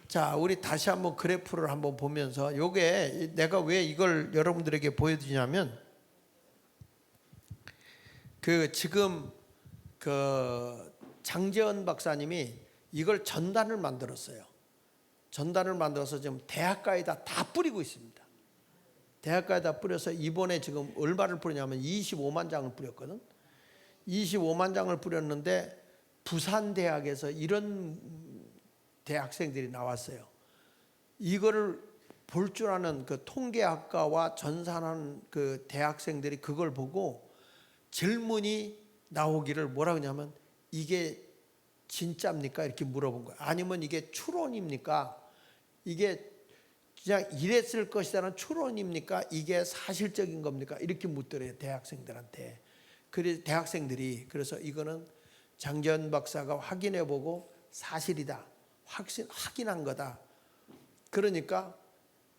자, 우리 다시 한번 그래프를 한번 보면서 요게 내가 왜 이걸 여러분들에게 보여드리냐면 그 지금 그 장재원 박사님이 이걸 전단을 만들었어요. 전단을 만들어서 지금 대학가에다 다 뿌리고 있습니다. 대학가에다 뿌려서 이번에 지금 얼마를 뿌렸냐면 25만 장을 뿌렸거든. 25만 장을 뿌렸는데 부산 대학에서 이런 대학생들이 나왔어요. 이거를 볼 줄 아는 그 통계학과와 전산하는 그 대학생들이 그걸 보고 질문이 나오기를 뭐라 그러냐면 이게 진짜입니까? 이렇게 물어본 거예요. 아니면 이게 추론입니까? 이게 그냥 이랬을 것이라는 추론입니까? 이게 사실적인 겁니까? 이렇게 묻더래요, 대학생들한테. 그래서 대학생들이 그래서 이거는 장재원 박사가 확인해보고 사실이다, 확인한 거다. 그러니까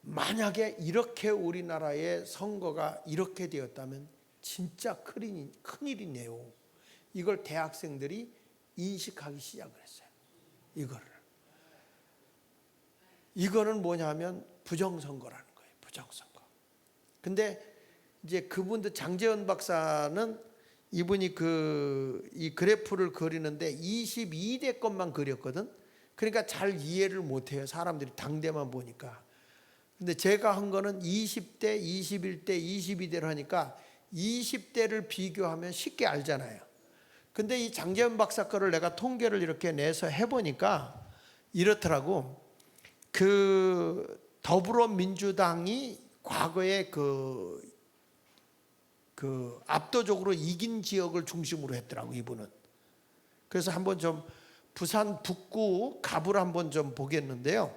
만약에 이렇게 우리나라의 선거가 이렇게 되었다면 진짜 큰일이네요. 이걸 대학생들이 인식하기 시작을 했어요. 이거는 뭐냐면 부정선거라는 거예요. 부정선거. 근데 이제 그분들 장재원 박사는 이분이 이 그래프를 그리는데 22대 것만 그렸거든. 그러니까 잘 이해를 못해요. 사람들이 당대만 보니까. 근데 제가 한 거는 20대, 21대, 22대를 하니까 20대를 비교하면 쉽게 알잖아요. 근데 이 장재원 박사 거를 내가 통계를 이렇게 내서 해보니까 이렇더라고. 그 더불어민주당이 과거에 그 압도적으로 이긴 지역을 중심으로 했더라고, 이분은. 그래서 한번 좀 부산 북구 갑을 한번 좀 보겠는데요.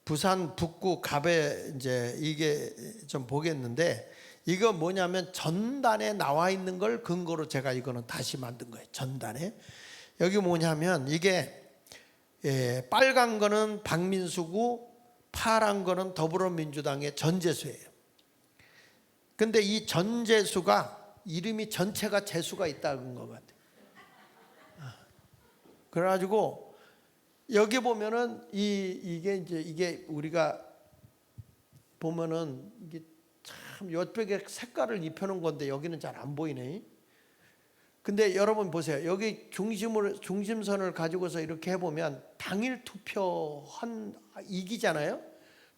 부산 북구 갑에 이제 이게 좀 보겠는데, 이거 뭐냐면 전단에 나와 있는 걸 근거로 제가 이거는 다시 만든 거예요. 전단에. 여기 뭐냐면 이게 빨간 거는 박민수고 파란 거는 더불어민주당의 전재수예요. 근데 이 전재수가 이름이 전체가 재수가 있다는 것 같아요. 그래가지고 여기 보면은 이게 우리가 보면은 이게 참 옆벽에 색깔을 입혀놓은 건데 여기는 잘 안 보이네. 근데 여러분 보세요. 여기 중심선을 가지고서 이렇게 해보면 당일 투표 이기잖아요.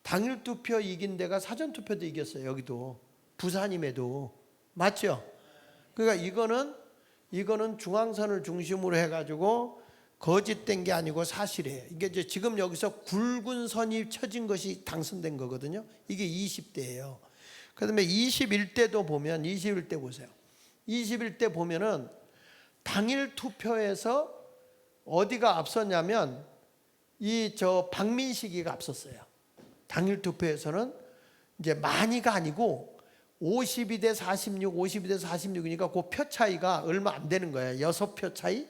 당일 투표 이긴 데가 사전 투표도 이겼어요. 여기도 부산임에도. 맞죠? 그러니까 이거는 중앙선을 중심으로 해가지고 거짓된 게 아니고 사실이에요. 이게 이제 지금 여기서 굵은 선이 쳐진 것이 당선된 거거든요. 이게 20대예요. 그다음에 21대도 보면 21대 보세요. 21대 보면은 당일 투표에서 어디가 앞섰냐면 박민식이가 앞섰어요. 당일 투표에서는 이제 많이가 아니고 52대 46, 52대 46이니까 그 표 차이가 얼마 안 되는 거예요. 6표 차이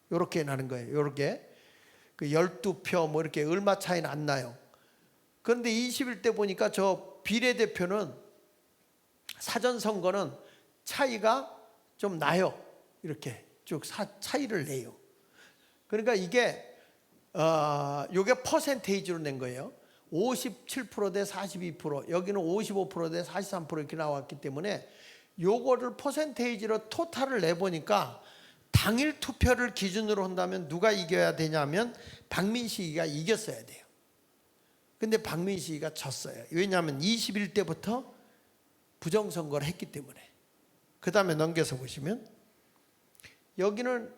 요렇게 나는 거예요. 요렇게 그 12표 뭐 이렇게 얼마 차이는 안 나요. 그런데 21대 보니까 저 비례대표는 사전 선거는 차이가 좀 나요. 이렇게 쭉 차이를 내요. 그러니까 요게 퍼센테이지로 낸 거예요. 57% 대 42%, 여기는 55% 대 43% 이렇게 나왔기 때문에 요거를 퍼센테이지로 토탈을 내보니까 당일 투표를 기준으로 한다면 누가 이겨야 되냐면 박민식이가 이겼어야 돼요. 근데 박민식이가 졌어요. 왜냐하면 21대부터 부정선거를 했기 때문에. 그 다음에 넘겨서 보시면 여기는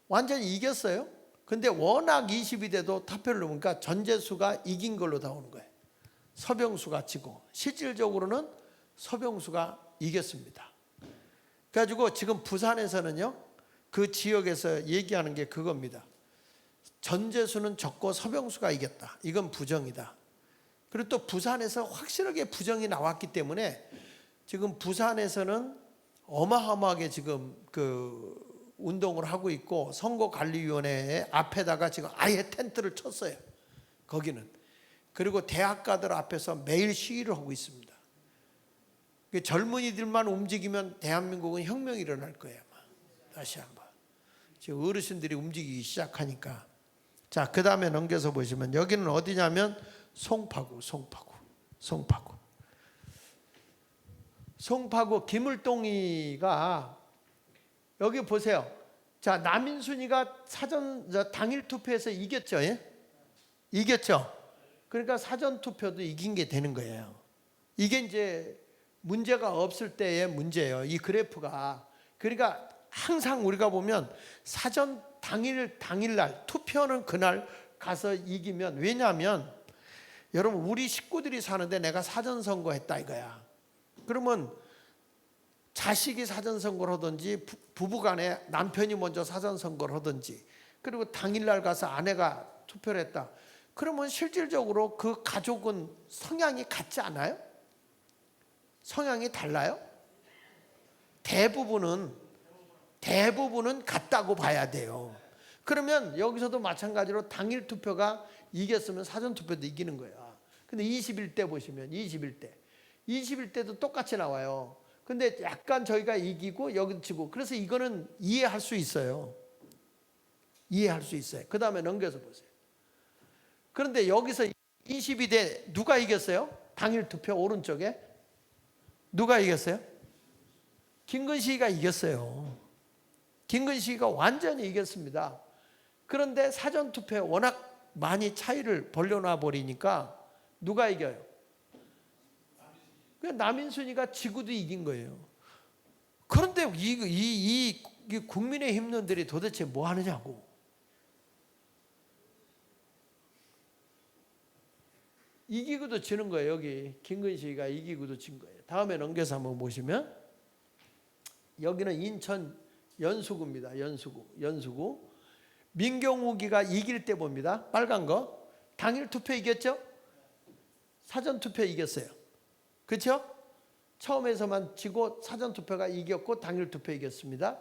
완전히 이겼어요. 근데 워낙 22대도 투표를 보니까 전재수가 이긴 걸로 나오는 거예요. 서병수가 지고 실질적으로는 서병수가 이겼습니다. 그래가지고 지금 부산에서는요, 그 지역에서 얘기하는 게 그겁니다. 전재수는 졌고 서병수가 이겼다. 이건 부정이다. 그리고 또 부산에서 확실하게 부정이 나왔기 때문에 지금 부산에서는 어마어마하게 지금 그 운동을 하고 있고 선거관리위원회 앞에다가 지금 아예 텐트를 쳤어요. 거기는. 그리고 대학가들 앞에서 매일 시위를 하고 있습니다. 젊은이들만 움직이면 대한민국은 혁명이 일어날 거예요. 아마. 다시 한번. 지금 어르신들이 움직이기 시작하니까. 자, 그 다음에 넘겨서 보시면 여기는 어디냐면 송파구. 송파구 김을동이가 여기 보세요. 자, 남인순이가 당일 투표에서 이겼죠. 예? 이겼죠. 그러니까 사전 투표도 이긴 게 되는 거예요. 이게 이제 문제가 없을 때의 문제예요. 이 그래프가. 그러니까 항상 우리가 보면 사전 당일날 투표는 그날 가서 이기면, 왜냐하면 여러분 우리 식구들이 사는데 내가 사전 선거했다 이거야. 그러면 자식이 사전 선거를 하든지 부부간에 남편이 먼저 사전 선거를 하든지, 그리고 당일날 가서 아내가 투표를 했다. 그러면 실질적으로 그 가족은 성향이 같지 않아요? 성향이 달라요? 대부분은 같다고 봐야 돼요. 그러면 여기서도 마찬가지로 당일 투표가 이겼으면 사전 투표도 이기는 거야. 근데 21대 보시면 21대도 똑같이 나와요. 근데 약간 저희가 이기고 여기도 지고, 그래서 이거는 이해할 수 있어요. 그 다음에 넘겨서 보세요. 그런데 여기서 22대 누가 이겼어요? 당일 투표 오른쪽에 누가 이겼어요? 김근식이가 이겼어요. 김근식이가 완전히 이겼습니다. 그런데 사전 투표에 워낙 많이 차이를 벌려놔 버리니까 누가 이겨요? 그냥 남인순이가 지구도 이긴 거예요. 그런데 이 국민의힘론들이 도대체 뭐 하느냐고. 이기고도 지는 거예요. 여기 김근식이가 이기고도 진 거예요. 다음에 넘겨서 한번 보시면 여기는 인천 연수구입니다. 연수구. 민경욱이가 이길 때 봅니다. 빨간 거. 당일 투표 이겼죠? 사전 투표 이겼어요. 그렇죠? 처음에서만 지고 사전 투표가 이겼고 당일 투표 이겼습니다.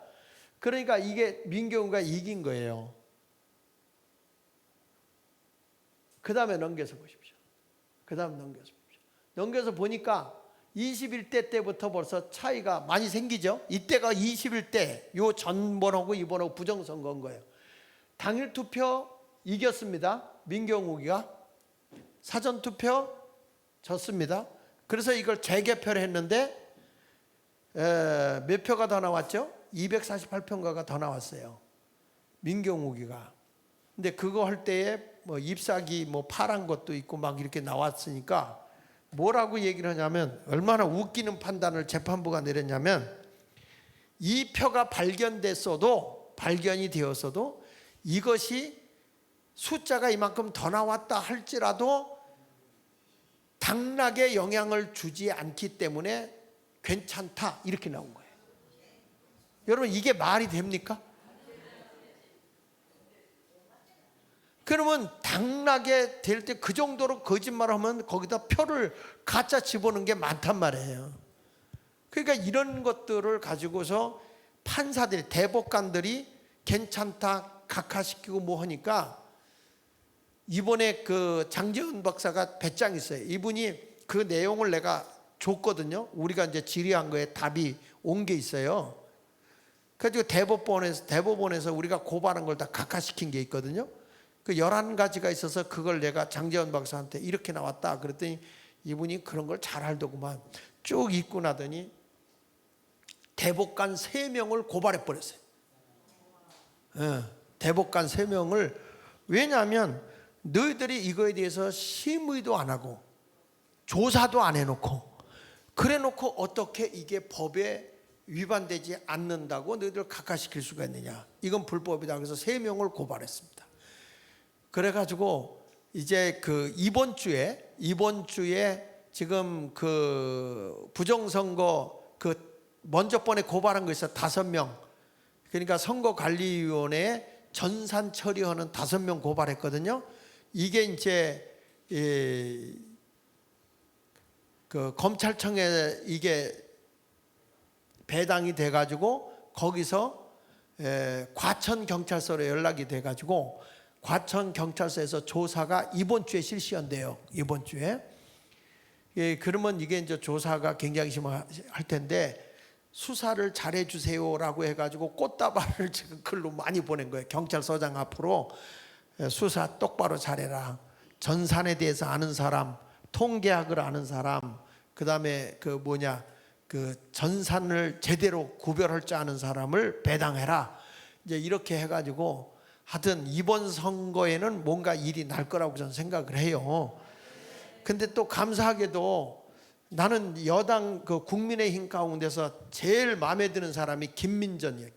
그러니까 이게 민경욱이가 이긴 거예요. 그 다음에 넘겨서 보십시오. 넘겨서 보니까 21대 때부터 벌써 차이가 많이 생기죠. 이때가 21대, 요 전번하고 이번하고 부정선거인 거예요. 당일 투표 이겼습니다. 민경욱이가. 사전 투표 졌습니다. 그래서 이걸 재개표를 했는데 몇 표가 더 나왔죠? 248표가 더 나왔어요. 민경욱이가. 근데 그거 할 때에 뭐 잎사귀 뭐 파란 것도 있고 막 이렇게 나왔으니까 뭐라고 얘기를 하냐면, 얼마나 웃기는 판단을 재판부가 내렸냐면, 이 표가 발견이 되었어도 이것이 숫자가 이만큼 더 나왔다 할지라도 당락에 영향을 주지 않기 때문에 괜찮다, 이렇게 나온 거예요. 여러분 이게 말이 됩니까? 그러면 당락에 될 때 그 정도로 거짓말을 하면 거기다 표를 가짜 집어넣는 게 많단 말이에요. 그러니까 이런 것들을 가지고서 판사들이, 대법관들이 괜찮다 각하시키고 뭐 하니까, 이번에 그 장재훈 박사가 배짱 있어요. 이분이 그 내용을 내가 줬거든요. 우리가 이제 질의한 거에 답이 온 게 있어요. 그래서 대법원에서 우리가 고발한 걸 다 각하시킨 게 있거든요. 그 11가지가 있어서 그걸 내가 장재원 박사한테 이렇게 나왔다 그랬더니 이분이 그런 걸 잘 알더구만. 쭉 읽고 나더니 대법관 3명을 고발해 버렸어요. 대법관 3명을. 왜냐하면 너희들이 이거에 대해서 심의도 안 하고 조사도 안 해놓고, 그래놓고 어떻게 이게 법에 위반되지 않는다고 너희들 각하시킬 수가 있느냐. 이건 불법이다. 그래서 3명을 고발했습니다. 그래가지고 이제 그 이번 주에 지금 그 부정선거 그 먼저 번에 고발한 거 있어요. 5명. 그러니까 선거관리위원회에 전산 처리하는 5명 고발했거든요. 이게 이제 그 검찰청에 이게 배당이 돼가지고 거기서 과천경찰서로 연락이 돼가지고 과천경찰서에서 조사가 이번 주에 실시한대요. 이번 주에. 그러면 이게 이제 조사가 굉장히 심할 텐데, 수사를 잘해 주세요라고 해가지고 꽃다발을 지금 글로 많이 보낸 거예요. 경찰서장 앞으로 수사 똑바로 잘해라. 전산에 대해서 아는 사람, 통계학을 아는 사람, 그다음에 그 전산을 제대로 구별할 줄 아는 사람을 배당해라. 이제 이렇게 해가지고 하여튼 이번 선거에는 뭔가 일이 날 거라고 저는 생각을 해요. 근데 또 감사하게도 나는 여당 그 국민의힘 가운데서 제일 마음에 드는 사람이 김민전이에요.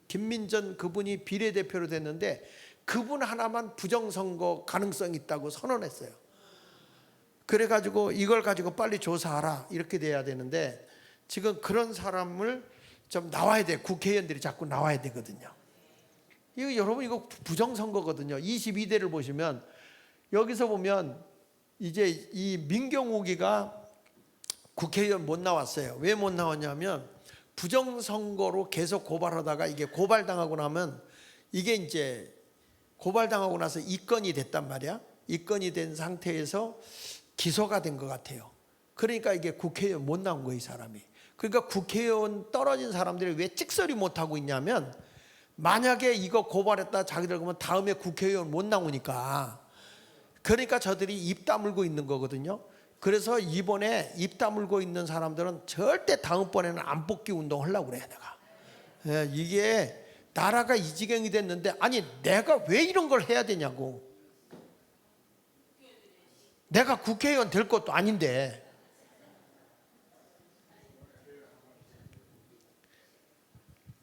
김민전 그분이 비례대표로 됐는데 그분 하나만 부정선거 가능성이 있다고 선언했어요. 그래가지고 이걸 가지고 빨리 조사하라 이렇게 돼야 되는데 지금 그런 사람을 좀 나와야 돼. 국회의원들이 자꾸 나와야 되거든요. 이거 여러분 이거 부정선거거든요. 22대를 보시면 여기서 보면 이제 이 민경욱이가 국회의원 못 나왔어요. 왜 못 나왔냐면 부정선거로 계속 고발하다가 이게 고발당하고 나면 이게 이제 고발당하고 나서 입건이 됐단 말이야. 입건이 된 상태에서 기소가 된 것 같아요. 그러니까 이게 국회의원 못 나온 거예요, 이 사람이. 그러니까 국회의원 떨어진 사람들이 왜 찍소리 못 하고 있냐면 만약에 이거 고발했다 자기들 그러면 다음에 국회의원 못 나오니까 그러니까 저들이 입 다물고 있는 거거든요. 그래서 이번에 입 다물고 있는 사람들은 절대 다음번에는 안 뽑기 운동 하려고 그래 내가. 이게 나라가 이 지경이 됐는데 아니 내가 왜 이런 걸 해야 되냐고. 내가 국회의원 될 것도 아닌데.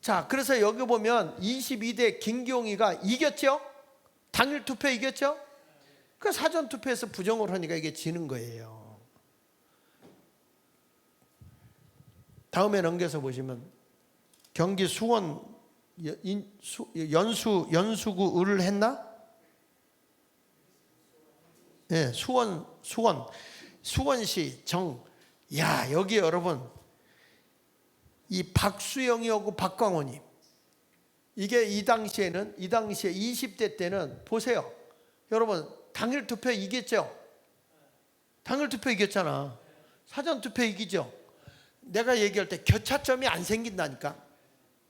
자, 그래서 여기 보면 22대 김기용이가 이겼죠? 당일 투표 이겼죠? 그 사전 투표에서 부정을 하니까 이게 지는 거예요. 다음에 넘겨서 보시면 경기 수원 연수구 을을 했나? 네, 수원시 야 여기 여러분 이 박수영이하고 박광원이 이게 이 당시에 20대 때는 보세요. 여러분 당일 투표 이겼죠? 당일 투표 이겼잖아. 사전 투표 이기죠? 내가 얘기할 때 교차점이 안 생긴다니까.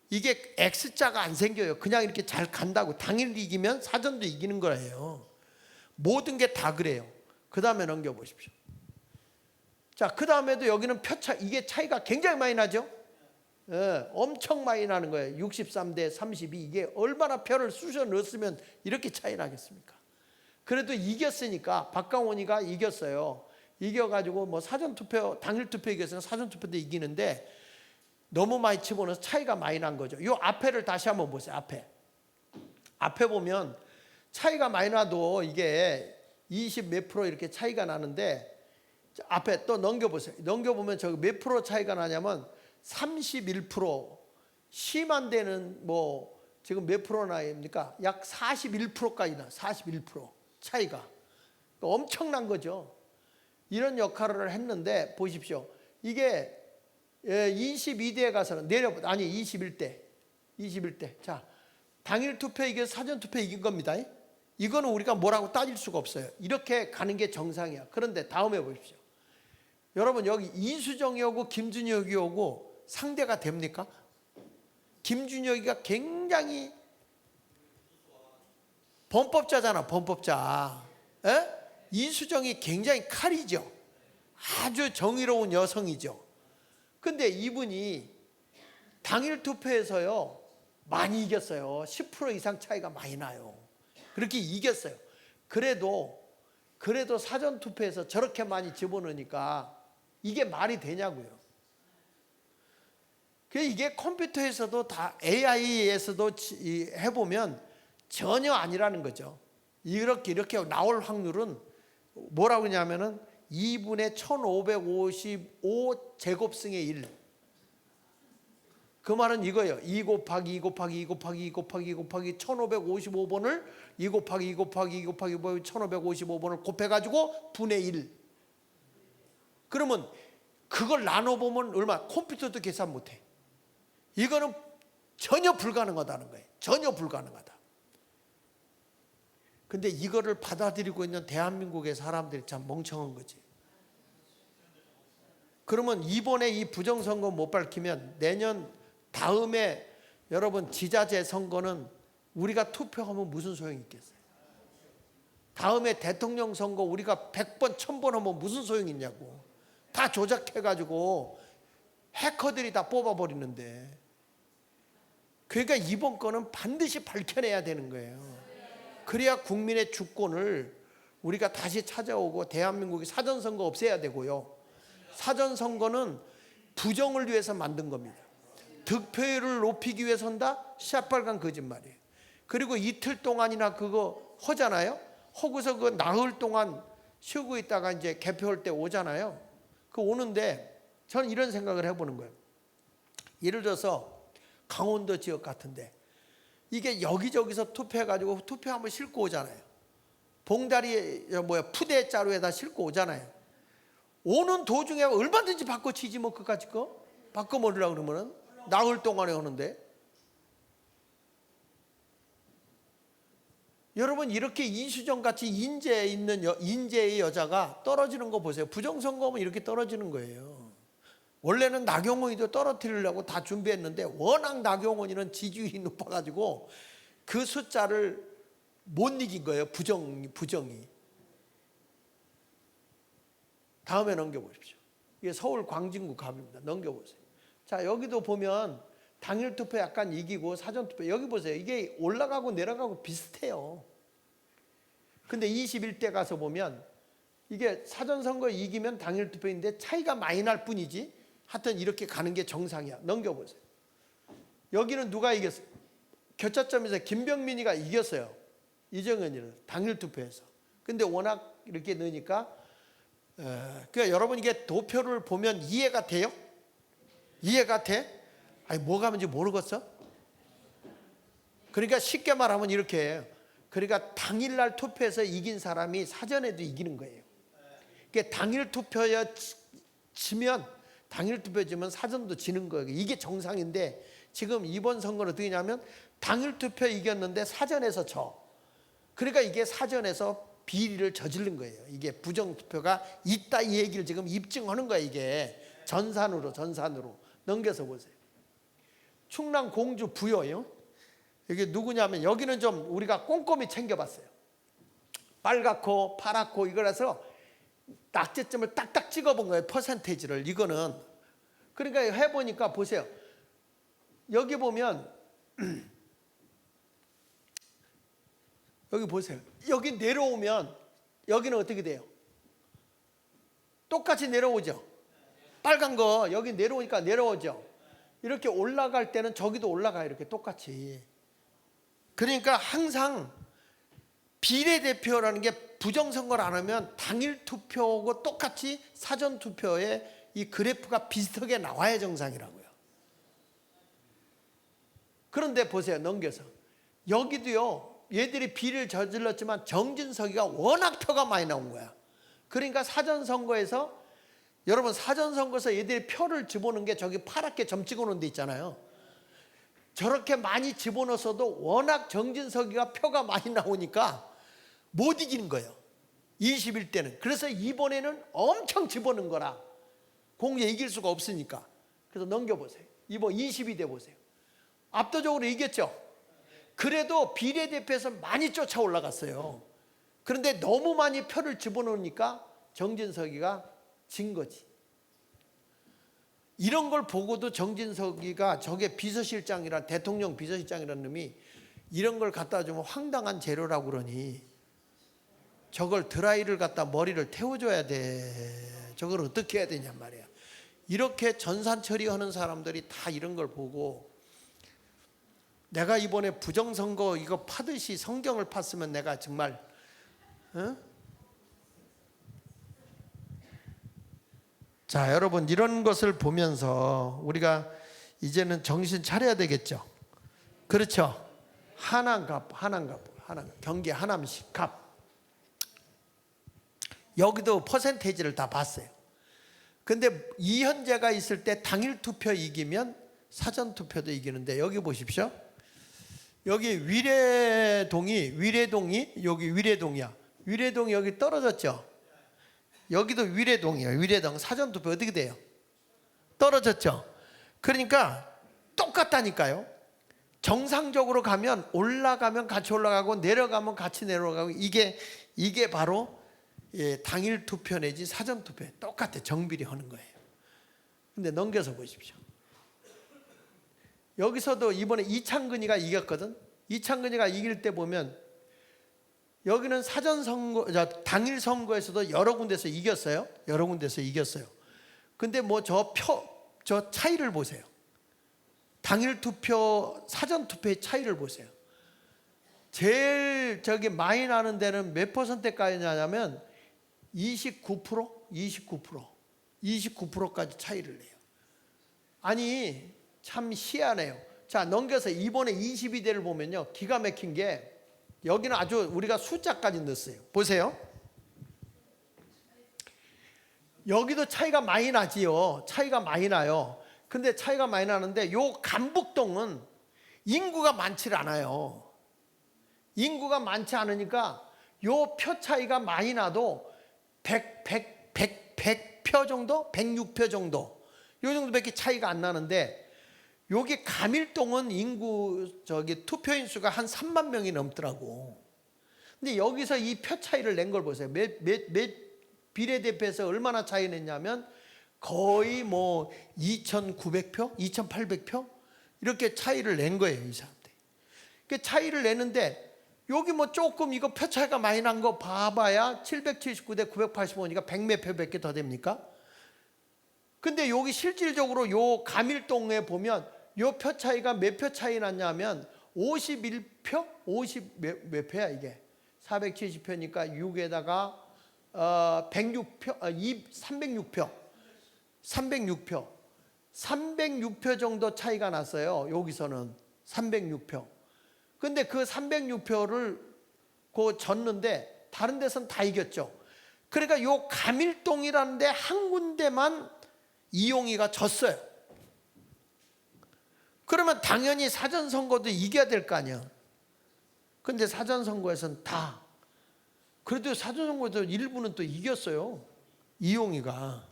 이게 X자가 안 생겨요. 그냥 이렇게 잘 간다고. 당일 이기면 사전도 이기는 거예요. 모든 게 다 그래요. 그 다음에 넘겨보십시오. 자, 그 다음에도 여기는 표차, 이게 차이가 굉장히 많이 나죠? 엄청 많이 나는 거예요. 63대 32. 이게 얼마나 표를 쑤셔 넣었으면 이렇게 차이 나겠습니까? 그래도 이겼으니까 박강원이가 이겼어요. 이겨가지고 뭐 사전투표, 당일투표 이겼으니까 사전투표 때 이기는데 너무 많이 집어넣어서 차이가 많이 난 거죠. 이 앞에를 다시 한번 보세요. 앞에 보면 차이가 많이 나도 이게 20 몇 프로 이렇게 차이가 나는데 앞에 또 넘겨보세요. 넘겨보면 저기 몇 프로 차이가 나냐면 31%, 심한 데는 뭐 지금 몇 프로 나입니까? 약 41%까지 나. 41% 차이가. 엄청난 거죠. 이런 역할을 했는데 보십시오. 이게 22대에 가서는 21대. 자, 당일 투표 이겨 사전 투표 이긴 겁니다. 이거는 우리가 뭐라고 따질 수가 없어요. 이렇게 가는 게 정상이야. 그런데 다음에 보십시오. 여러분 여기 이수정이 오고 김준혁이 오고 상대가 됩니까? 김준혁이가 굉장히 범법자잖아. 범법자. 이수정이 굉장히 칼이죠. 아주 정의로운 여성이죠. 근데 이분이 당일 투표에서요 많이 이겼어요. 10% 이상 차이가 많이 나요. 그렇게 이겼어요. 그래도 사전 투표에서 저렇게 많이 집어넣으니까 이게 말이 되냐고요. 이게 컴퓨터에서도 다 AI에서도 해보면 전혀 아니라는 거죠. 이렇게 나올 확률은 뭐라고 하냐면은 2분의 1555 제곱승의 1. 그 말은 이거예요. 2 곱하기 2 곱하기 2 곱하기 2 곱하기 2 곱하기 1555번을 2 곱하기 2 곱하기 2 곱하기 1555번을 곱해가지고 분의 1. 그러면 그걸 나눠보면 얼마? 컴퓨터도 계산 못해. 이거는 전혀 불가능하다는 거예요. 전혀 불가능하다. 근데 이거를 받아들이고 있는 대한민국의 사람들이 참 멍청한 거지. 그러면 이번에 이 부정선거 못 밝히면 내년 다음에 여러분 지자체 선거는 우리가 투표하면 무슨 소용이 있겠어요? 다음에 대통령 선거 우리가 100번, 1000번 하면 무슨 소용이 있냐고. 다 조작해가지고 해커들이 다 뽑아버리는데. 그러니까 이번 거는 반드시 밝혀내야 되는 거예요. 그래야 국민의 주권을 우리가 다시 찾아오고 대한민국이 사전선거 없애야 되고요. 사전선거는 부정을 위해서 만든 겁니다. 득표율을 높이기 위해서 한다? 시뻘건 거짓말이에요. 그리고 이틀 동안이나 그거 하잖아요. 하고서 그 나흘 동안 쉬고 있다가 이제 개표할 때 오잖아요. 그 오는데 저는 이런 생각을 해보는 거예요. 예를 들어서 강원도 지역 같은데 이게 여기저기서 투표해가지고 투표 한번 싣고 오잖아요. 봉다리 푸대자루에다 싣고 오잖아요. 오는 도중에 얼마든지 바꿔치지 뭐 그까짓 거 바꿔버리려고 그러면은 나흘 동안에 오는데. 여러분 이렇게 이수정 같이 인재 있는 인재의 여자가 떨어지는 거 보세요. 부정선거면 이렇게 떨어지는 거예요. 원래는 나경원이도 떨어뜨리려고 다 준비했는데 워낙 나경원이는 지지율이 높아가지고 그 숫자를 못 이긴 거예요. 부정이. 다음에 넘겨보십시오. 이게 서울 광진구 갑입니다. 넘겨보세요. 자, 여기도 보면 당일 투표 약간 이기고 사전 투표 여기 보세요. 이게 올라가고 내려가고 비슷해요. 근데 21대 가서 보면 이게 사전 선거 이기면 당일 투표인데 차이가 많이 날 뿐이지. 하여튼 이렇게 가는 게 정상이야. 넘겨보세요. 여기는 누가 이겼어요? 교차점에서 김병민이가 이겼어요. 이정현이는 당일 투표에서. 근데 워낙 이렇게 넣으니까 그러니까 여러분 이게 도표를 보면 이해가 돼요? 이해가 돼? 아니 뭐가 뭔지 모르겠어? 그러니까 쉽게 말하면 이렇게 해요. 그러니까 당일날 투표에서 이긴 사람이 사전에도 이기는 거예요. 그러니까 당일 투표에 지면 당일 투표에 지면 사전도 지는 거예요. 이게 정상인데 지금 이번 선거는 어떻게 냐면 당일 투표 이겼는데 사전에서 져. 그러니까 이게 사전에서 비리를 저지른 거예요. 이게 부정투표가 있다 이 얘기를 지금 입증하는 거예요. 이게 전산으로 넘겨서 보세요. 충남 공주 부여요. 이게 누구냐면 여기는 좀 우리가 꼼꼼히 챙겨봤어요. 빨갛고 파랗고 이거라서 낙제점을 딱딱 찍어본 거예요. 퍼센테이지를. 이거는 그러니까 해보니까 보세요. 여기 보면 여기 보세요. 여기 내려오면 여기는 어떻게 돼요? 똑같이 내려오죠. 빨간 거 여기 내려오니까 내려오죠. 이렇게 올라갈 때는 저기도 올라가요. 이렇게 똑같이. 그러니까 항상 비례대표라는 게 부정선거를 안 하면 당일 투표하고 똑같이 사전 투표에 이 그래프가 비슷하게 나와야 정상이라고요. 그런데 보세요. 넘겨서 여기도요. 얘들이 비리를 저질렀지만 정진석이가 워낙 표가 많이 나온 거야. 그러니까 사전선거에서 여러분 사전선거에서 얘들이 표를 집어넣은 게 저기 파랗게 점 찍어놓은 데 있잖아요. 저렇게 많이 집어넣어서도 워낙 정진석이가 표가 많이 나오니까 못 이기는 거예요. 21대는. 그래서 이번에는 엄청 집어넣은 거라. 공개 이길 수가 없으니까. 그래서 넘겨보세요. 이번 22대 보세요. 압도적으로 이겼죠. 그래도 비례대표에서 많이 쫓아 올라갔어요. 그런데 너무 많이 표를 집어넣으니까 정진석이가 진 거지. 이런 걸 보고도 정진석이가 저게 비서실장이라 대통령 비서실장이라는 놈이 이런 걸 갖다 주면 황당한 재료라고 그러니 저걸 드라이를 갖다 머리를 태워줘야 돼. 저걸 어떻게 해야 되냔 말이야. 이렇게 전산 처리하는 사람들이 다 이런 걸 보고 내가 이번에 부정선거 이거 파듯이 성경을 팠으면 내가 정말 자, 여러분 이런 것을 보면서 우리가 이제는 정신 차려야 되겠죠. 그렇죠. 하남갑 경기 하남시 갑. 여기도 퍼센테이지를 다 봤어요. 근데 이현재가 있을 때 당일 투표 이기면 사전 투표도 이기는데 여기 보십시오. 여기 위례동이 여기 위례동이야. 위례동이 여기 떨어졌죠. 여기도 위례동이에요. 위례동 사전투표 어떻게 돼요? 떨어졌죠. 그러니까 똑같다니까요. 정상적으로 가면 올라가면 같이 올라가고 내려가면 같이 내려가고 이게 바로 당일 투표 내지 사전 투표 똑같아. 정비례 하는 거예요. 근데 넘겨서 보십시오. 여기서도 이번에 이창근이가 이겼거든. 이창근이가 이길 때 보면 여기는 사전 선거, 당일 선거에서도 여러 군데서 이겼어요. 여러 군데서 이겼어요. 근데 뭐 저 차이를 보세요. 당일 투표, 사전 투표의 차이를 보세요. 제일 많이 나는 데는 몇 퍼센트까지 나냐면 29%까지 차이를 내요. 아니, 참 희한해요. 자, 넘겨서 이번에 22대를 보면요. 기가 막힌 게 여기는 아주 우리가 숫자까지 넣었어요. 보세요. 여기도 차이가 많이 나지요. 차이가 많이 나요. 근데 차이가 많이 나는데 요 간북동은 인구가 많지 않아요. 인구가 많지 않으니까 요 표 차이가 많이 나도 100표 정도? 106표 정도. 요 정도밖에 차이가 안 나는데 여기 감일동은 인구 투표인 수가 한 3만 명이 넘더라고. 근데 여기서 이 표 차이를 낸 걸 보세요. 몇 비례대표에서 얼마나 차이 냈냐면 거의 뭐 2,900표, 2,800표 이렇게 차이를 낸 거예요, 이 사람들이. 그 차이를 내는데 여기 뭐 조금 이거 표 차이가 많이 난 거 봐봐야 779대 985니까 100몇 표밖에 더 됩니까? 근데 여기 실질적으로 요 감일동에 보면 요 표 차이가 몇 표 차이 났냐면 51표? 몇 표야 이게? 470표니까 6에다가 106표, 306표. 306표 정도 차이가 났어요. 여기서는 306표. 근데 그 306표를 졌는데 다른 데서는 다 이겼죠. 그러니까 요 감일동이라는 데 한 군데만 이용희가 졌어요. 그러면 당연히 사전선거도 이겨야 될 거 아니야. 근데 사전선거에서는 다 그래도 사전선거에서 일부는 또 이겼어요. 이용희가.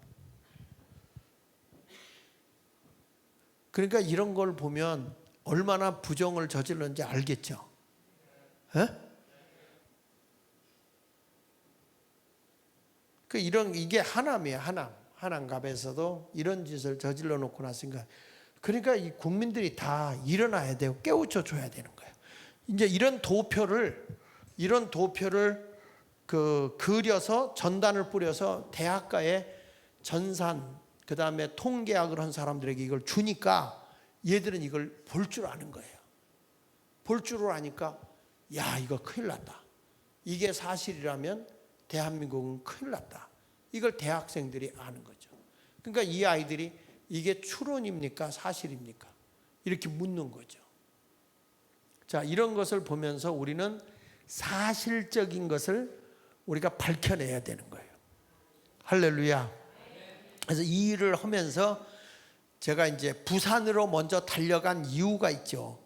그러니까 이런 걸 보면 얼마나 부정을 저질렀는지 알겠죠. 에? 이게 하남이에요. 하남갑에서도 이런 짓을 저질러 놓고 났으니까. 그러니까 이 국민들이 다 일어나야 되고 깨우쳐 줘야 되는 거예요. 이제 이런 도표를 그려서 전단을 뿌려서 대학가에 전산 그다음에 통계학을 한 사람들에게 이걸 주니까 얘들은 이걸 볼 줄 아는 거예요. 볼 줄을 아니까 야 이거 큰일 났다. 이게 사실이라면 대한민국은 큰일 났다. 이걸 대학생들이 아는 거죠. 그러니까 이 아이들이 이게 추론입니까? 사실입니까? 이렇게 묻는 거죠. 자, 이런 것을 보면서 우리는 사실적인 것을 우리가 밝혀내야 되는 거예요. 할렐루야. 그래서 이 일을 하면서 제가 이제 부산으로 먼저 달려간 이유가 있죠.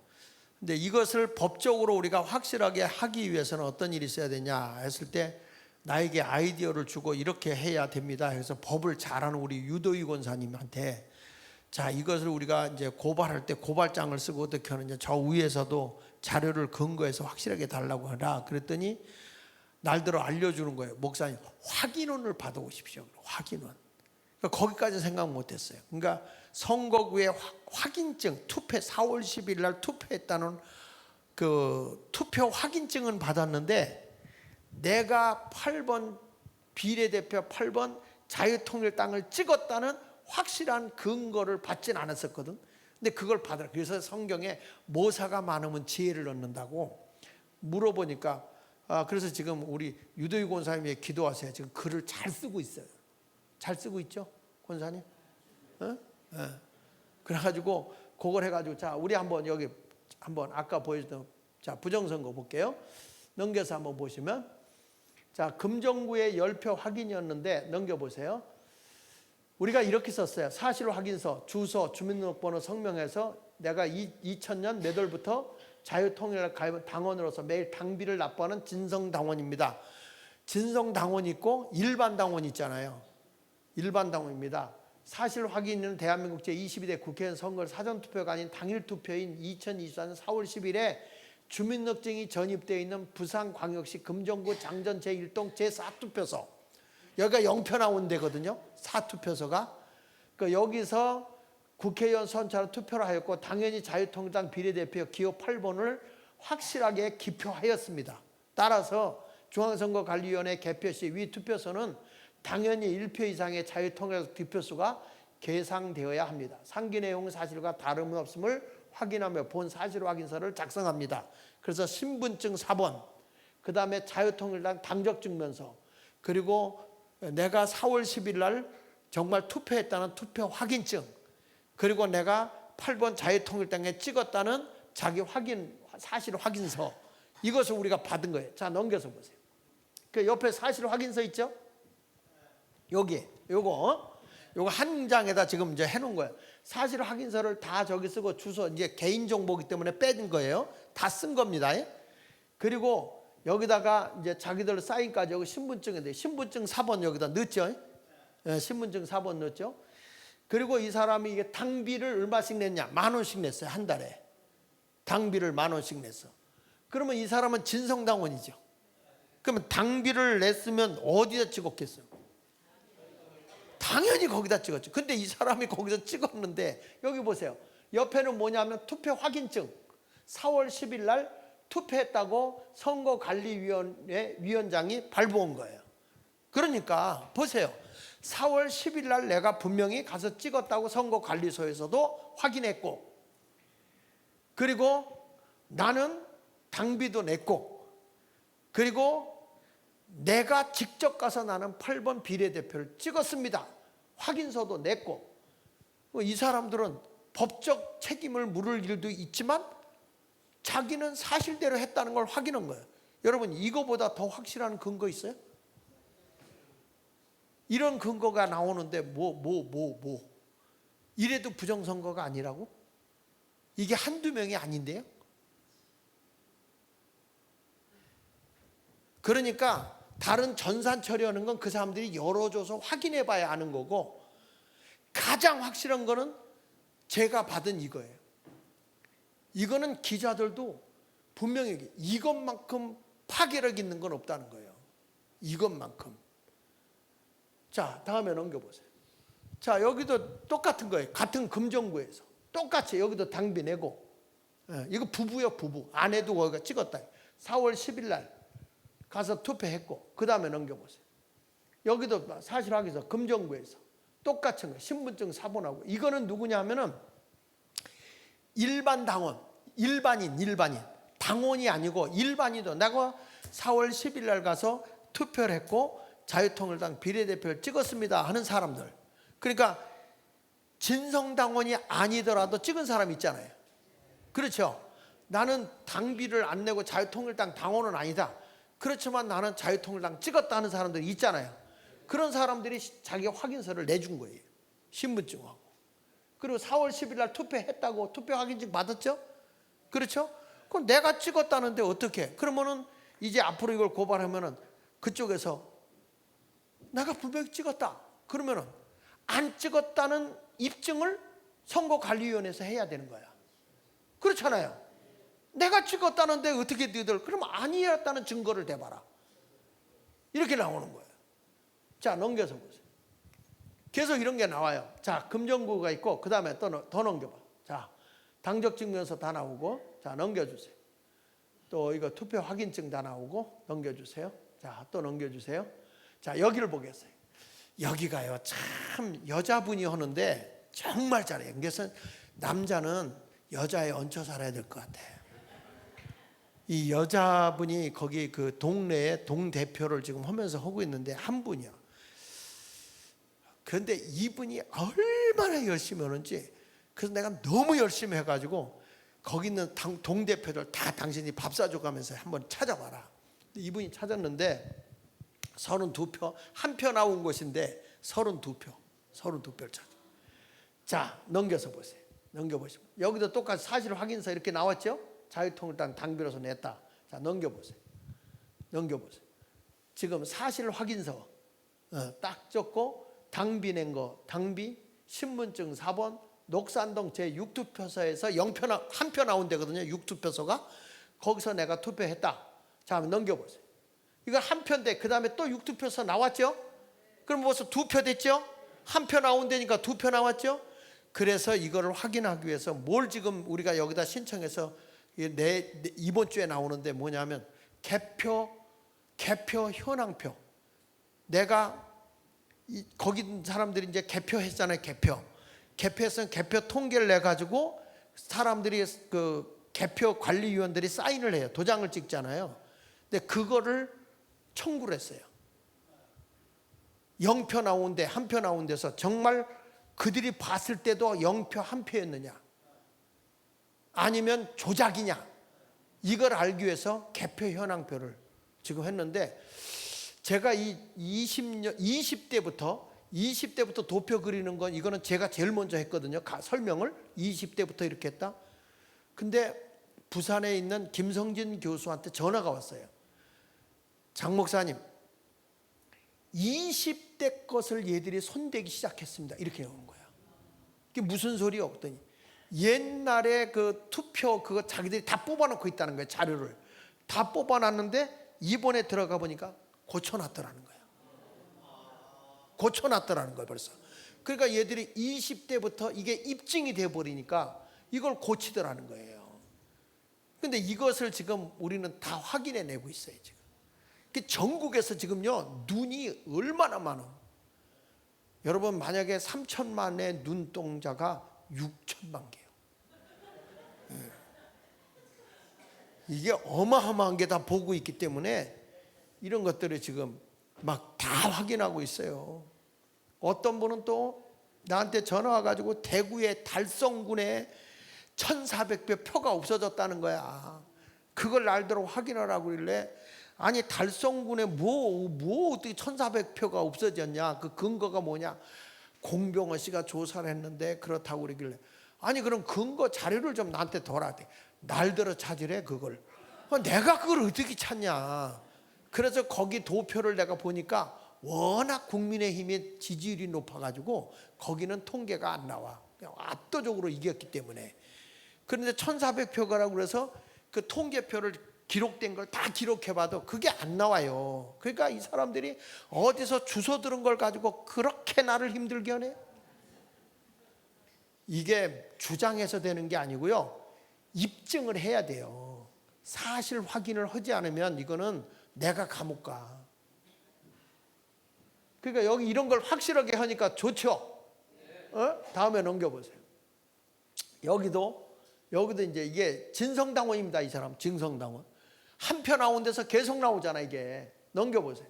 근데 이것을 법적으로 우리가 확실하게 하기 위해서는 어떤 일이 있어야 되냐 했을 때 나에게 아이디어를 주고 이렇게 해야 됩니다. 그래서 법을 잘하는 우리 유도희 권사님한테 자, 이것을 우리가 이제 고발할 때 고발장을 쓰고 어떻게 하느냐. 저 위에서도 자료를 근거해서 확실하게 달라고 하라. 그랬더니 날들어 알려주는 거예요. 목사님, 확인원을 받아오십시오. 확인원. 그러니까 거기까지 생각 못했어요. 그러니까 선거구에 확인증, 투표 4월 10일 날 투표했다는 그 투표 확인증은 받았는데 내가 8번 비례대표 8번 자유통일당을 찍었다는 확실한 근거를 받진 않았었거든. 근데 그걸 받으라. 그래서 성경에 모사가 많으면 지혜를 얻는다고 물어보니까 그래서 지금 우리 유도희 권사님이 기도하세요. 지금 글을 잘 쓰고 있어요. 잘 쓰고 있죠, 권사님? 그래가지고 그걸 해가지고 자 우리 한번 여기 한번 아까 보여줬던 자 부정선거 볼게요. 넘겨서 한번 보시면 자 금정구의 10표 확인이었는데 넘겨보세요. 우리가 이렇게 썼어요. 사실 확인서, 주소, 주민등록번호 성명해서 내가 2000년 몇 월부터 자유통일을 가입한 당원으로서 매일 당비를 납부하는 진성당원입니다. 진성당원이 있고 일반당원이 있잖아요. 일반당원입니다. 사실 확인은 대한민국 제22대 국회의원 선거 사전투표가 아닌 당일 투표인 2024년 4월 10일에 주민등록증이 전입되어 있는 부산광역시 금정구 장전 제1동 제4투표소, 여기가 0표 나온 데거든요. 4투표소가. 그러니까 여기서 국회의원 선출로 투표를 하였고 당연히 자유통일당 비례대표 기호 8번을 확실하게 기표하였습니다. 따라서 중앙선거관리위원회 개표 시 위 투표소는 당연히 1표 이상의 자유통일당 득표수가 계상되어야 합니다. 상기 내용 사실과 다름은 없음을 확인하며 본 사실 확인서를 작성합니다. 그래서 신분증 4번, 그 다음에 자유통일당 당적증명서, 그리고 내가 4월 10일 날 정말 투표했다는 투표 확인증, 그리고 내가 8번 자유통일당에 찍었다는 자기 확인, 사실 확인서, 이것을 우리가 받은 거예요. 자, 넘겨서 보세요. 그 옆에 사실 확인서 있죠? 여기, 요거 한 장에다 지금 이제 해놓은 거예요. 사실 확인서를 다 저기 쓰고 주소, 이제 개인정보이기 때문에 빼는 거예요. 다 쓴 겁니다. 그리고 여기다가 이제 자기들 사인까지 여기 신분증인데, 신분증 4번 여기다 넣었죠? 신분증 4번 넣었죠? 그리고 이 사람이 이게 당비를 얼마씩 냈냐? 10,000원씩 냈어요. 한 달에. 당비를 10,000원씩 냈어. 그러면 이 사람은 진성당원이죠. 그러면 당비를 냈으면 어디다 찍었겠어요? 당연히 거기다 찍었죠. 근데 이 사람이 거기서 찍었는데 여기 보세요. 옆에는 뭐냐면 투표 확인증. 4월 10일 날 투표했다고 선거관리위원회 위원장이 발부한 거예요. 그러니까 보세요. 4월 10일 날 내가 분명히 가서 찍었다고 선거관리소에서도 확인했고, 그리고 나는 당비도 냈고, 그리고 내가 직접 가서 나는 8번 비례대표를 찍었습니다. 확인서도 냈고. 이 사람들은 법적 책임을 물을 일도 있지만 자기는 사실대로 했다는 걸 확인한 거예요. 여러분, 이거보다 더 확실한 근거 있어요? 이런 근거가 나오는데 이래도 부정선거가 아니라고? 이게 한두 명이 아닌데요? 그러니까 다른 전산 처리하는 건 그 사람들이 열어줘서 확인해 봐야 하는 거고, 가장 확실한 거는 제가 받은 이거예요. 이거는 기자들도 분명히 이것만큼 파괴력 있는 건 없다는 거예요. 이것만큼. 자, 다음에 넘겨보세요. 자, 여기도 똑같은 거예요. 같은 금정구에서 똑같이 여기도 당비 내고, 이거 부부요, 부부. 아내도 거기가 찍었다. 4월 10일 날 가서 투표했고, 그 다음에 넘겨보세요. 여기도 사실 확인서 금정구에서 똑같은 거, 신분증 4번하고. 이거는 누구냐 하면은 일반 당원, 일반인, 당원이 아니고 일반인도 내가 4월 10일 날 가서 투표를 했고 자유통일당 비례대표를 찍었습니다 하는 사람들. 그러니까 진성당원이 아니더라도 찍은 사람 있잖아요. 그렇죠? 나는 당비를 안 내고 자유통일당 당원은 아니다. 그렇지만 나는 자유통일당 찍었다 하는 사람들이 있잖아요. 그런 사람들이 자기 확인서를 내준 거예요. 신분증하고. 그리고 4월 10일 날 투표했다고 투표 확인증 받았죠? 그렇죠? 그럼 내가 찍었다는데 어떻게? 그러면은 이제 앞으로 이걸 고발하면은 그쪽에서 내가 분명히 찍었다. 그러면은 안 찍었다는 입증을 선거관리위원회에서 해야 되는 거야. 그렇잖아요. 내가 찍었다는데 어떻게 너희들, 그러면 아니었다는 증거를 대봐라. 이렇게 나오는 거예요. 자, 넘겨서 보세요. 계속 이런 게 나와요. 자, 금정구가 있고, 그 다음에 또 더 넘겨봐. 자, 당적증명서 다 나오고, 자, 넘겨주세요. 또 이거 투표 확인증 다 나오고, 넘겨주세요. 자, 또 넘겨주세요. 자, 여기를 보겠어요. 여기가요, 참 여자분이 하는데 정말 잘해요. 그래서 남자는 여자에 얹혀 살아야 될 것 같아요. 이 여자분이 거기 그 동네에 동대표를 지금 하면서 하고 있는데 한 분이요. 그런데 이분이 얼마나 열심히 하는지, 그래서 내가 너무 열심히 해가지고 거기 있는 동대표들 다 당신이 밥 사줘가면서 한번 찾아봐라. 이분이 찾았는데 32표, 한 표 나온 곳인데 32표를 찾아. 자, 넘겨서 보세요. 넘겨보시면 여기도 똑같이 사실 확인서 이렇게 나왔죠? 자유통일당 당비로서 냈다. 자, 넘겨보세요. 지금 사실 확인서 딱 적고 당비 낸 거, 당비, 신분증 4번, 녹산동 제6투표소에서 0표, 한 표 나온 데거든요. 6투표소가. 거기서 내가 투표했다. 자, 한번 넘겨보세요. 이거 한 표인데 그 다음에 또 6투표소 나왔죠? 그럼 벌써 2표 됐죠? 한 표 나온 데니까 2표 나왔죠? 그래서 이거를 확인하기 위해서 뭘 지금 우리가 여기다 신청해서 이번 주에 나오는데 뭐냐면 개표 현황표. 내가 거기 있는 사람들이 이제 개표했잖아요. 개표해서 개표 통계를 내 가지고 사람들이 그 개표 관리위원들이 사인을 해요. 도장을 찍잖아요. 근데 그거를 청구를 했어요. 0표 나온 데, 한 표 나온 데서 정말 그들이 봤을 때도 0표 한 표였느냐 아니면 조작이냐, 이걸 알기 위해서 개표 현황표를 지금 했는데, 제가 이 20대부터 도표 그리는 건 이거는 제가 제일 먼저 했거든요. 설명을 20대부터 이렇게 했다. 근데 부산에 있는 김성진 교수한테 전화가 왔어요. 장 목사님, 20대 것을 얘들이 손대기 시작했습니다. 이렇게 나오는 거야. 그게 무슨 소리야? 없더니 옛날에 그 투표 그거 자기들이 다 뽑아놓고 있다는 거예요. 자료를 다 뽑아놨는데 이번에 들어가 보니까 고쳐놨더라는 거예요. 고쳐놨더라는 거예요 벌써. 그러니까 얘들이 20대부터 이게 입증이 돼버리니까 이걸 고치더라는 거예요. 근데 이것을 지금 우리는 다 확인해내고 있어요. 지금 전국에서 지금요 눈이 얼마나 많아. 여러분, 만약에 3천만의 눈동자가 6천만 개요. 이게 어마어마한 게 다 보고 있기 때문에 이런 것들을 지금 막 다 확인하고 있어요. 어떤 분은 또 나한테 전화 와가지고 대구의 달성군에 1,400표 표가 없어졌다는 거야. 그걸 날대로 확인하라고 그러길래, 아니 달성군에 뭐 어떻게 1,400표가 없어졌냐, 그 근거가 뭐냐. 공병호 씨가 조사를 했는데 그렇다고 그러길래, 아니 그럼 근거 자료를 좀 나한테 덜어야 돼. 날들어 찾으래 그걸. 내가 그걸 어떻게 찾냐. 그래서 거기 도표를 내가 보니까 워낙 국민의힘의 지지율이 높아가지고 거기는 통계가 안 나와. 압도적으로 이겼기 때문에. 그런데 1,400표가라고 그래서 그 통계표를 기록된 걸 다 기록해봐도 그게 안 나와요. 그러니까 이 사람들이 어디서 주워 들은 걸 가지고 그렇게 나를 힘들게 하네. 이게 주장해서 되는 게 아니고요, 입증을 해야 돼요. 사실 확인을 하지 않으면 이거는 내가 감옥 가. 그러니까 여기 이런 걸 확실하게 하니까 좋죠. 다음에 넘겨보세요. 여기도 이제 이게 진성당원입니다. 이 사람 진성당원. 한 표 나온 데서 계속 나오잖아. 이게 넘겨보세요.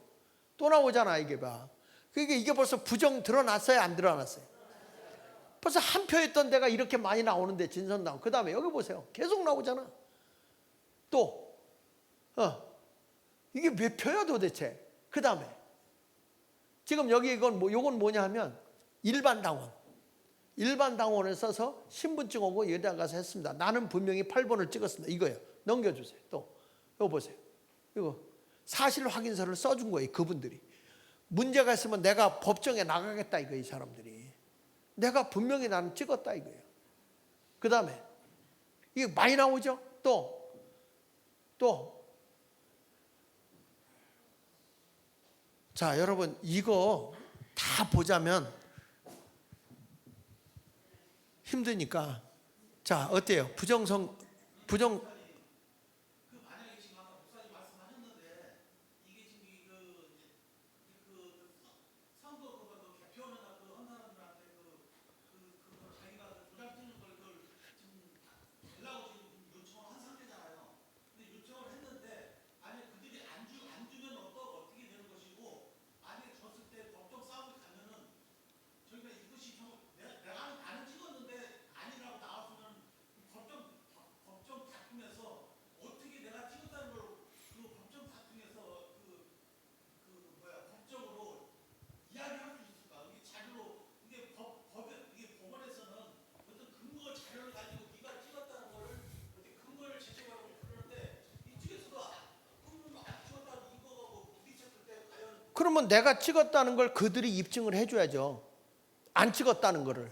또 나오잖아. 이게 봐. 그러니까 이게 벌써 부정 드러났어요, 안 드러났어요? 벌써 한 표였던 데가 이렇게 많이 나오는데, 진성당원. 그 다음에 여기 보세요. 계속 나오잖아. 또 이게 몇 표야 도대체? 그 다음에 지금 여기 이건 뭐냐 하면 일반 당원을 써서 신분증 오고 여기다 가서 했습니다. 나는 분명히 8번을 찍었습니다. 이거예요. 넘겨주세요. 또 이거 보세요. 이거 사실 확인서를 써준 거예요. 그분들이. 문제가 있으면 내가 법정에 나가겠다 이거예요. 이 사람들이. 내가 분명히 나는 찍었다 이거예요. 그 다음에 이게 많이 나오죠. 또 자, 여러분 이거 다 보자면 힘드니까, 자 어때요? 부정 그 만약에 지금 아까 목사님 말씀하셨는데 이게 지금 선거 그거 개표는 그 한 사람들한테 그 자기가 도장 찍는 걸 그걸 지금 달라고 지금 요청을 한 상태잖아요. 근데 요청을 했는데 만약 그들이 안 주면 어떻게 되는 것이고, 만약에 줬을 때 법정 싸움이 가면은 저희가 이것이 나는 찍었는데 아니라고 나왔으면 법정 다툼에서 어떻게 내가 찍었다는 걸 그 법정 다툼에서 법적으로 이야기할 수 있을까? 이게 자료로 이게 법원에서는 어떤 근거 자료를 가지고 네가 찍었다는 거를 어떻게 근거를 제시하고 그러는데 이쪽에서도 안 찍었다는 이거가 부딪혔을 때 과연. 그러면 내가 찍었다는 걸 그들이 입증을 해줘야죠. 안 찍었다는 거를.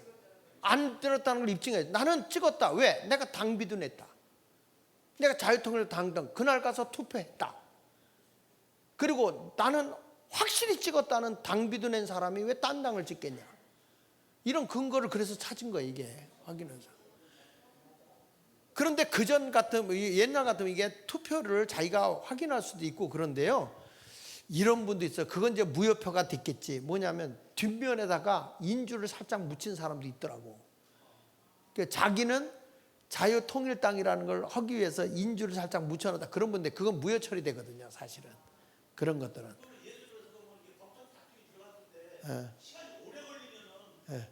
안 들었다는 걸 입증해. 나는 찍었다. 왜? 내가 당비도 냈다. 내가 자유통일 당당 그날 가서 투표했다. 그리고 나는 확실히 찍었다는 당비도 낸 사람이 왜 딴 당을 찍겠냐. 이런 근거를 그래서 찾은 거예요. 이게 확인해서. 그런데 그전 같으면 옛날 같으면 이게 투표를 자기가 확인할 수도 있고 그런데요. 이런 분도 있어요. 그건 이제 무효표가 됐겠지. 뭐냐면 뒷면에다가 인주를 살짝 묻힌 사람도 있더라고. 그러니까 자기는 자유통일당이라는 걸 하기 위해서 인주를 살짝 묻혀놓다. 그런 분인데 그건 무효 처리되거든요. 사실은 그런 것들은. 예. 예.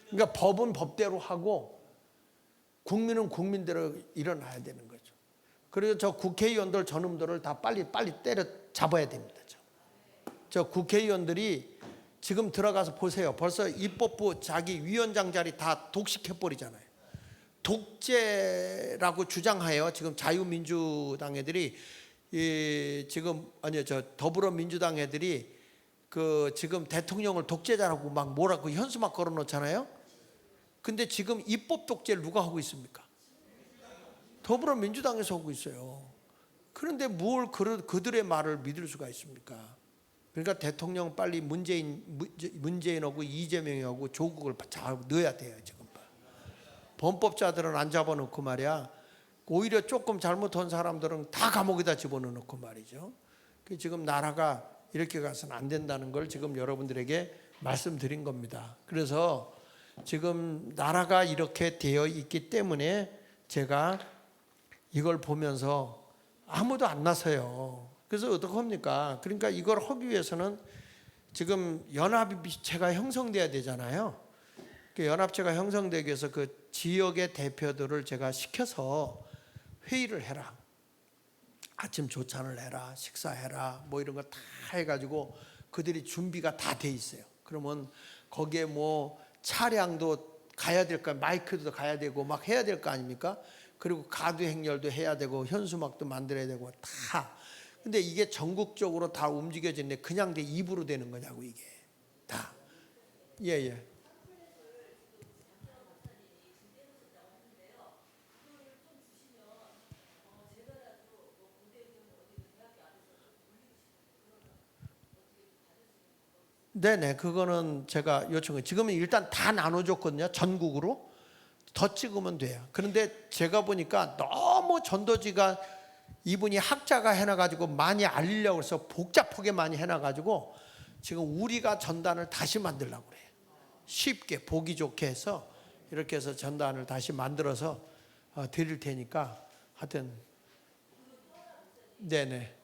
그러니까 법은 법대로 하고 국민은 국민대로 일어나야 되는 거죠. 그래서 저 국회의원들 저놈들을 다 빨리 때려 잡아야 됩니다. 저 국회의원들이 지금 들어가서 보세요. 벌써 입법부 자기 위원장 자리 다 독식해 버리잖아요. 독재라고 주장하여 지금 자유민주당 애들이 지금 아니요 저 더불어민주당 애들이 그 지금 대통령을 독재자라고 막 뭐라고 현수막 걸어놓잖아요. 근데 지금 입법 독재를 누가 하고 있습니까? 더불어민주당에서 하고 있어요. 그런데 뭘 그들의 말을 믿을 수가 있습니까? 그러니까 대통령 빨리 문재인하고 이재명하고 조국을 넣어야 돼요. 지금 범법자들은 안 잡아놓고 말이야. 오히려 조금 잘못한 사람들은 다 감옥에다 집어넣고 말이죠. 지금 나라가 이렇게 가서는 안 된다는 걸 지금 여러분들에게 말씀드린 겁니다. 그래서 지금 나라가 이렇게 되어 있기 때문에 제가 이걸 보면서 아무도 안 나서요. 그래서 어떡합니까? 그러니까 이걸 하기 위해서는 지금 연합체가 형성돼야 되잖아요. 그 연합체가 형성되기 위해서 그 지역의 대표들을 제가 시켜서 회의를 해라. 아침 조찬을 해라. 식사해라. 뭐 이런 거 다 해가지고 그들이 준비가 다 돼 있어요. 그러면 거기에 뭐 차량도 가야 될 거, 마이크도 가야 되고 막 해야 될 거 아닙니까? 그리고 가두 행렬도 해야 되고 현수막도 만들어야 되고 다. 근데 이게 전국적으로 다 움직여지는데 그냥 내 입으로 되는 거냐고 이게 다. 예. 네네, 그거는 제가 요청해. 지금은 일단 다 나눠줬거든요. 전국으로. 더 찍으면 돼요. 그런데 제가 보니까 너무 전도지가 이분이 학자가 해놔가지고 많이 알리려고 해서 복잡하게 많이 해놔가지고 지금 우리가 전단을 다시 만들려고 그래요. 쉽게 보기 좋게 해서 이렇게 해서 전단을 다시 만들어서 드릴 테니까 하여튼 네네.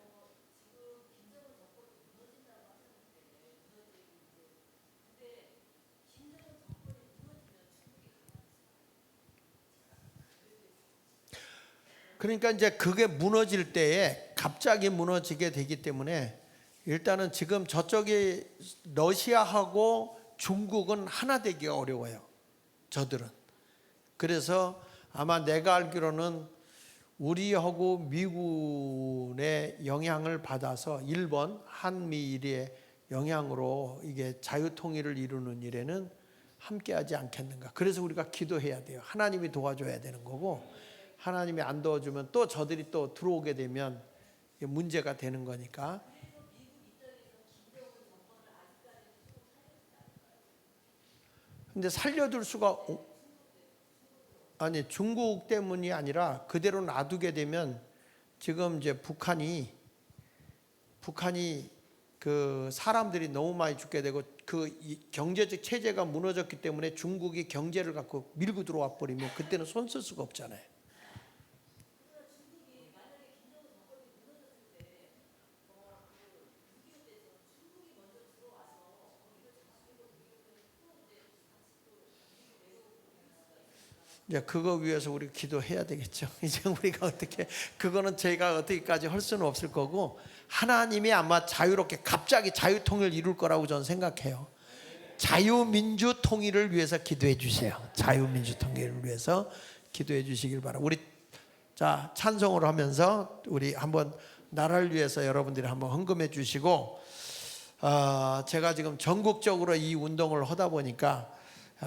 그러니까 이제 그게 무너질 때에 갑자기 무너지게 되기 때문에 일단은 지금 저쪽이 러시아하고 중국은 하나 되기가 어려워요. 저들은. 그래서 아마 내가 알기로는 우리하고 미군의 영향을 받아서 일본, 한미일의 영향으로 이게 자유통일을 이루는 일에는 함께하지 않겠는가. 그래서 우리가 기도해야 돼요. 하나님이 도와줘야 되는 거고 하나님이 안 도와주면 또 저들이 또 들어오게 되면 문제가 되는 거니까. 근데 살려둘 수가 아니 중국 때문이 아니라 그대로 놔두게 되면 지금 이제 북한이 그 사람들이 너무 많이 죽게 되고 그 경제적 체제가 무너졌기 때문에 중국이 경제를 갖고 밀고 들어와 버리면 그때는 손 쓸 수가 없잖아요. 이제 그거 위해서 우리 기도해야 되겠죠. 이제 우리가 어떻게 그거는 저희가 어떻게까지 할 수는 없을 거고 하나님이 아마 자유롭게 갑자기 자유통일을 이룰 거라고 저는 생각해요. 자유민주 통일을 위해서 기도해 주세요. 자유민주 통일을 위해서 기도해 주시길 바랍니다. 우리 자 찬송을 하면서 우리 한번 나라를 위해서 여러분들이 한번 헌금해 주시고 제가 지금 전국적으로 이 운동을 하다 보니까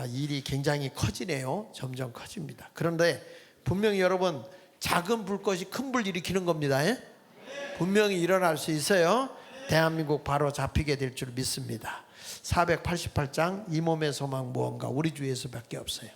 일이 굉장히 커지네요. 점점 커집니다. 그런데 분명히 여러분, 작은 불꽃이 큰 불 일으키는 겁니다. 예? 분명히 일어날 수 있어요. 대한민국 바로 잡히게 될 줄 믿습니다. 488장 이 몸의 소망 무언가 우리 주 예수밖에 없어요.